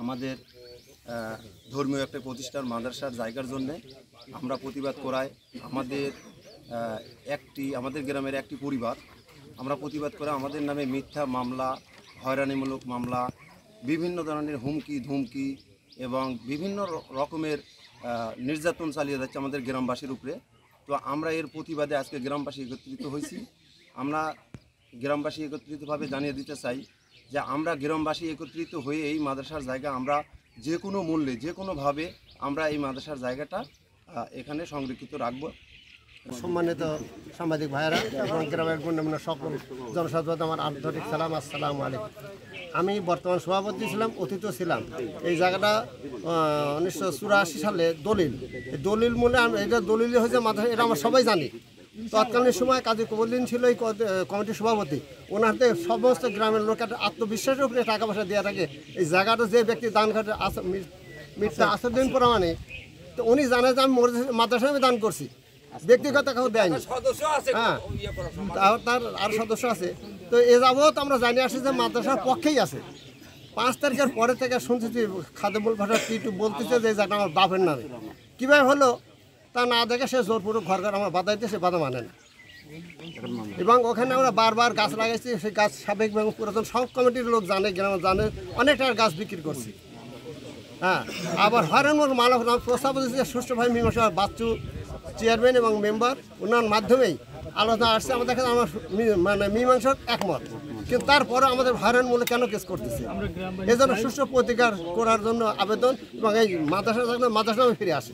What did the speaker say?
আমাদের ধর্মীয় একটা প্রতিষ্ঠান মাদ্রাসার জায়গার জন্যে আমরা প্রতিবাদ করাই। আমাদের গ্রামের একটি পরিবার আমরা প্রতিবাদ করে আমাদের নামে মিথ্যা মামলা, হয়রানিমূলক মামলা, বিভিন্ন ধরনের হুমকি ধুমকি এবং বিভিন্ন রকমের নির্যাতন চালিয়ে যাচ্ছে আমাদের গ্রামবাসীর উপরে। তো আমরা এর প্রতিবাদে আজকে গ্রামবাসী একত্রিত হয়েছি। আমরা গ্রামবাসী একত্রিতভাবে জানিয়ে দিতে চাই যে আমরা গ্রামবাসী একত্রিত হয়ে এই মাদ্রাসার জায়গা আমরা যে কোনো মূল্যে যে কোনোভাবে আমরা এই মাদ্রাসার জায়গাটা এখানে সংরক্ষিত রাখব। সম্মানিত সাংবাদিক ভাইয়েরা এবং গ্রামের গণ্যমান্য সকল জনসাধারণ আমার আন্তরিক সালাম, আসসালামু আলাইকুম। আমি বর্তমান সভাপতি ছিলাম, অতীত ছিলাম। এই জায়গাটা 1984 সালে দলিল মূলে এটা দলিল হয়েছে মাদ্রাসা, এটা আমরা সবাই জানি। তৎকালীন সময় কাজী কবুদ্দিন ছিল এই কমিটির সভাপতি। ওনারতে সমস্ত গ্রামের লোকের আত্মবিশ্বাসের উপরে টাকা পয়সা দেওয়া থাকে। এই জায়গাটা যে ব্যক্তি দান করে মির্জা আসাদুদ্দিন প্রমাণে, তো উনি জানে যে আমি মাদ্রাসা আমি দান করছি, ব্যক্তিগত কাউ দেয়নি। হ্যাঁ, তার আর সদস্য আছে। তো এ যাবৎ আমরা জানিয়ে আসছি যে মাদ্রাসার পক্ষেই আছে। 5 তারিখের পরে থেকে শুনছি যে খাদেমুল ভাষা টিটু বলতেছে যে জায়গা আমার বাপের নামে। কীভাবে হলো তা না দেখে সে জোরপূর্বক ঘর আমার বাধা দিতে, সে বাধা মানে না। এবং ওখানে আমরা বারবার গাছ লাগাইছি, সেই গাছ সাবেক এবং পুরাতন সব কমিটির লোক জানে, গ্রাম জানে, অনেক টাকার গাছ বিক্রি করছি। হ্যাঁ, আবার হয়রানোর মালা প্রস্তাব দিচ্ছে সুষ্ঠুভাবে মীমাংসা, বাচ্চু চেয়ারম্যান এবং মেম্বার ওনার মাধ্যমেই আলোচনা আসছে। আমাদের কাছে আমার মানে মীমাংসার একমত, কিন্তু তারপরে আমাদের হয়রানমূলক কেন কেস করতেছে? এই জন্য সুষ্ঠু প্রতিকার করার জন্য আবেদন এবং এই মাদ্রাসা ফিরে আসে।